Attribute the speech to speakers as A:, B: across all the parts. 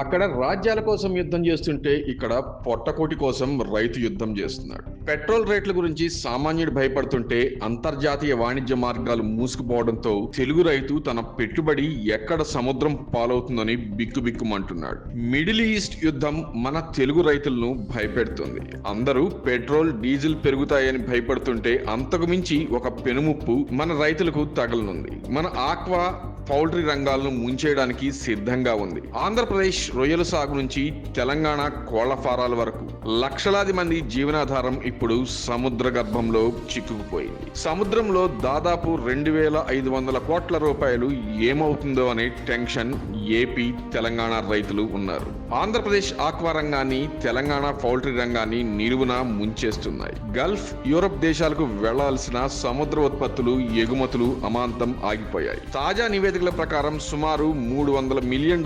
A: అక్కడ రాజ్యాల కోసం యుద్ధం చేస్తుంటే ఇక్కడ పొట్టకోటి కోసం రైతు యుద్ధం చేస్తున్నాడు. పెట్రోల్ రేట్ల గురించి సామాన్యుడు భయపడుతుంటే అంతర్జాతీయ వాణిజ్య మార్గాలు మూసుకుపోవడంతో తెలుగు రైతు తన పెట్టుబడి ఎక్కడ సముద్రం పాలవుతుందని బిక్కుబిక్కుమంటున్నాడు. మిడిల్ ఈస్ట్ యుద్ధం మన తెలుగు రైతులను భయపెడుతుంది. అందరూ పెట్రోల్ డీజిల్ పెరుగుతాయని భయపడుతుంటే అంతకు మించి ఒక పెనుముప్పు మన రైతులకు తగలనుంది. మన ఆక్వా పౌల్ట్రీ రంగాలను ముంచేయడానికి సిద్ధంగా ఉంది. ఆంధ్రప్రదేశ్ రొయ్యల సాగు నుంచి తెలంగాణ కోళ్ల ఫారాల వరకు లక్షలాది మంది జీవనాధారం ఇప్పుడు సముద్ర గర్భంలో చిక్కుకుపోయింది. సముద్రంలో దాదాపు 2,500 కోట్ల రూపాయలు ఏమవుతుందో అనే టెన్షన్ ఏపీ తెలంగాణ రైతులు ఉన్నారు. ఆంధ్రప్రదేశ్ ఆక్వా రంగాన్ని, తెలంగాణ పౌల్ట్రీ రంగాన్ని నిలువున ముంచేస్తున్నాయి. గల్ఫ్, యూరప్ దేశాలకు వెళ్లాల్సిన సముద్ర ఉత్పత్తులు, ఎగుమతులు అమాంతం ఆగిపోయాయి. తాజా నివేదికల ప్రకారం సుమారు $300 మిలియన్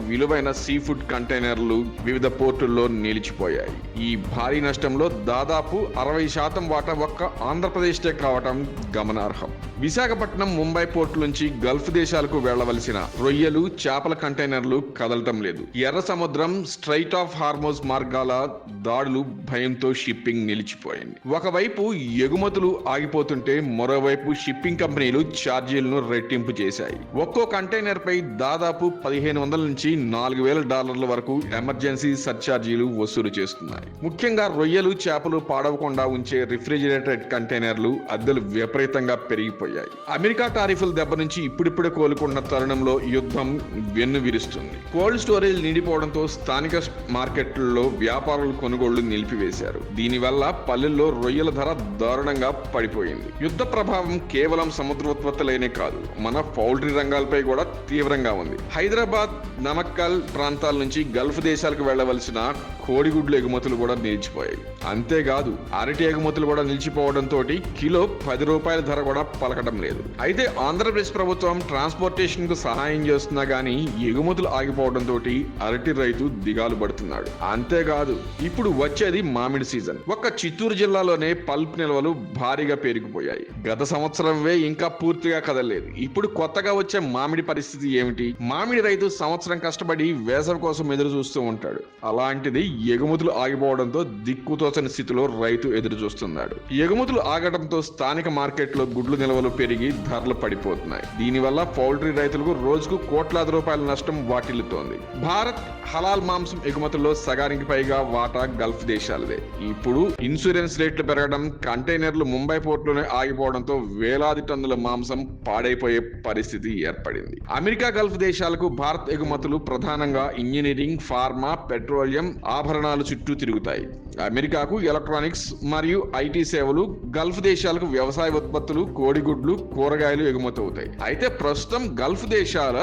A: విలువైన సీ ఫుడ్ కంటైనర్లు వివిధ పోర్టుల్లో నిలిచిపోయాయి. ఈ భారీ నష్టంలో దాదాపు 60% వాటా ఒక్క ఆంధ్రప్రదేశ్కే కావటం గమనార్హం. విశాఖపట్నం, ముంబై పోర్టు నుంచి గల్ఫ్ దేశాలకు వెళ్లవలసిన రొయ్యలు, చేపల కంటైనర్లు కదలటం లేదు. ఎర్ర సముద్రం, స్ట్రైట్ ఆఫ్ హార్మోజ్ మార్గాల దాడులు భయంతో షిప్పింగ్ నిలిచిపోయింది. ఒకవైపు ఎగుమతులు ఆగిపోతుంటే మరోవైపు షిప్పింగ్ కంపెనీలు ఛార్జీలను రెట్టింపు చేశాయి. ఒక్కో కంటైనర్ పై దాదాపు $1,500 నుంచి $4,000 వరకు ఎమర్జెన్సీ సర్ఛార్జీలు వసూలు చేస్తున్నాయి. ముఖ్యంగా రొయ్యలు, చేపలు పాడవకుండా ఉంచే రిఫ్రిజిరేటెడ్ కంటైనర్లు అద్దెలు విపరీతంగా పెరిగిపోయాయి. అమెరికా టారిఫ్ల దెబ్బ నుంచి ఇప్పుడిప్పుడే కోలుకున్న తరుణంలో యుద్ధం వెన్ను విరుస్తుంది. కోల్డ్ స్టోరేజ్ నిండిపోవడంతో స్థానిక మార్కెట్లలో వ్యాపారులు కొనుగోళ్లు నిలిపివేశారు. దీనివల్ల పల్లెల్లో రొయ్యల ధర దారుణంగా పడిపోయింది. యుద్ధ ప్రభావం కేవలం సముద్ర ఉత్పత్తులైనే కాదు, మన పౌల్ట్రీ రంగాలపై కూడా తీవ్రంగా ఉంది. హైదరాబాద్, నమక్కల్ ప్రాంతాల నుంచి గల్ఫ్ దేశాలకు వెళ్లవలసిన కోడిగుడ్ల ఎగుమతులు కూడా నిలిచిపోయాయి. అంతేకాదు అరటి ఎగుమతులు కూడా నిలిచిపోవడంతో కిలో ₹10 ధర కూడా పలకడం లేదు. అయితే ఆంధ్రప్రదేశ్ ప్రభుత్వం ట్రాన్స్పోర్టేషన్ కు సహాయం చేస్తున్నా గానీ ఎగుమతులు ఆగిపోవడంతో అరటి రైతు దిగాలు పడుతున్నాడు. అంతేకాదు ఇప్పుడు వచ్చేది మామిడి సీజన్. ఒక్క చిత్తూరు జిల్లాలోనే పల్ప్ నిల్వలు భారీగా పెరిగిపోయాయి. గత సంవత్సరంవే ఇంకా పూర్తిగా కదలలేదు. ఇప్పుడు కొత్తగా వచ్చే మామిడి పరిస్థితి ఏమిటి? మామిడి రైతు సంవత్సరం కష్టపడి వేసవి కోసం ఎదురు చూస్తూ ఉంటాడు. అలాంటిది ఎగుమతులు ఆగిపోవడంతో దిక్కుతోచని స్థితిలో రైతు ఎదురు చూస్తున్నాడు. ఎగుమతులు ఆగడంతో స్థానిక మార్కెట్లో గుడ్లు నిల్వలు పెరిగి ధరలు పడిపోతున్నాయి. దీనివల్ల పౌల్ట్రీ రైతులకు రోజుకు కోట్లాది రూపాయల నష్టం వాటిల్లుతోంది. భారత్ హలాల్ మాంసం ఎగుమతుల్లో సగానికి పైగా వాటా గల్ఫ్ దేశాలదే. ఇప్పుడు ఇన్సూరెన్స్ రేట్లు పెరగడం, కంటైనర్లు ముంబై పోర్టులోనే ఆగిపోవడంతో వేలాది టన్నుల మాంసం పాడైపోయే పరిస్థితి ఏర్పడింది. అమెరికా, గల్ఫ్ దేశాలకు భారత్ ఎగుమతులు ప్రధానంగా ఇంజనీరింగ్, ఫార్మా, పెట్రోలియం, ఆభరణాలు చుట్టూ తిరుగుతాయి. అమెరికాకు ఎలక్ట్రానిక్స్ మరియు ఐటీ సేవలు, గల్ఫ్ దేశాలకు వ్యవసాయ ఉత్పత్తులు, కోడిగుడ్లు, కూరగాయలు ఎగుమతి అవుతాయి. అయితే ప్రస్తుతం గల్ఫ్ దేశాల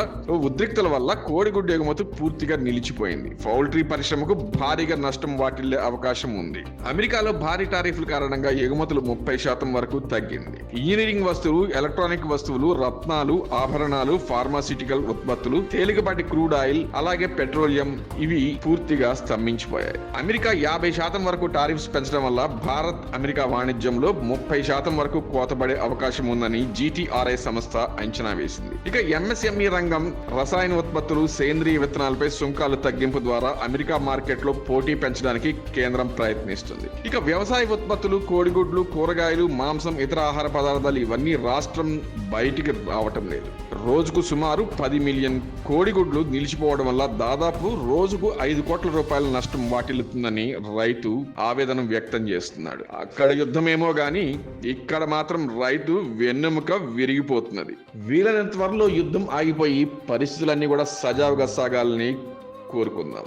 A: ఉద్రిక్తల వల్ల కోడిగుడ్డు ఎగుమతి పూర్తిగా నిలిచిపోయింది. పౌల్ట్రీ పరిశ్రమకు భారీగా నష్టం వాటిల్లే అవకాశం ఉంది. అమెరికాలో భారీ టారిఫ్ల కారణంగా ఎగుమతులు 30% వరకు తగ్గింది. ఇంజనీరింగ్ వస్తువులు, ఎలక్ట్రానిక్ వస్తువులు, రత్నాలు, ఆభరణాలు, ఫార్మాసిటికల్ ఉత్పత్తులు, తేలికపాటి క్రూడ్ ఆయిల్, అలాగే పెట్రోలియం ఇవి పూర్తిగా స్తంభించిపోయాయి. అమెరికా 50% వరకు టారిఫ్స్ పెంచడం వల్ల భారత్, అమెరికా వాణిజ్యంలో 30% వరకు కోతపడే అవకాశం ఉందని GTRI సంస్థ అంచనా వేసింది. ఇక MSME రంగం రసాయన ఉత్పత్తులు, సేంద్రియ విత్తనాలపై సుంకాలు తగ్గింపు ద్వారా అమెరికా మార్కెట్లో పోటీ పెంచడానికి కేంద్రం ప్రయత్నిస్తుంది. ఇక వ్యవసాయ ఉత్పత్తులు, కోడిగుడ్లు, కూరగాయలు, మాంసం, ఇతర ఆహార పదార్థాలు ఇవన్నీ రాష్ట్రం బయటికి రావటం లేదు. రోజుకు సుమారు 10 మిలియన్ కోడిగుడ్లు నిలిచిపోవడం వల్ల దాదాపు రోజుకు ₹5 కోట్ల నష్టం వాటిల్లుతుందని రైతు ఆవేదన వ్యక్తం చేస్తున్నాడు. అక్కడ యుద్ధమేమో గాని ఇక్కడ మాత్రం రైతు వెన్నెముక విరిగిపోతున్నది. వీలైనంత త్వరలో యుద్ధం ఆగిపోయి పరిస్థితులన్నీ కూడా సజావుగా సాగాలని కోరుకుందాం.